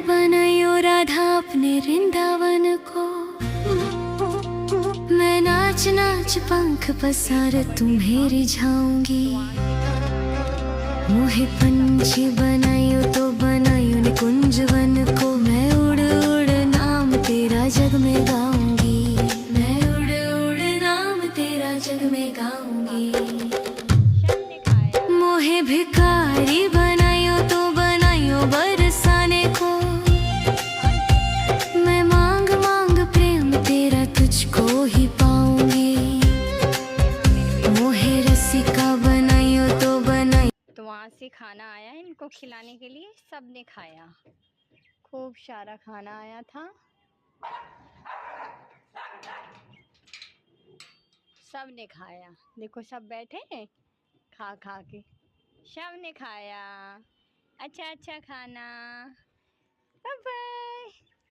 बनायो राधा अपने वृंदावन को। मैं नाच नाच पंख पसार तुम्हें रिझाऊंगी। मोहे पंछी बनायो तो बनायो निकुंज वन को। मैं उड़ उड़ नाम तेरा जग में गाऊंगी। मैं उड़ उड़ नाम तेरा जग में गाऊंगी। मोहे भिखारी बनायो तो बनायो बरसाने को। मैं मांग मांग प्रेम तेरा तुझको ही पाऊंगी। मोहे रसिका बनायो तो बनायो। तो वहाँ से खाना आया इनको खिलाने के लिए, सब ने खाया। खूब सारा खाना आया था, सब ने खाया। देखो सब बैठे हैं खा खा के, सब ने खाया। अच्छा अच्छा खाना।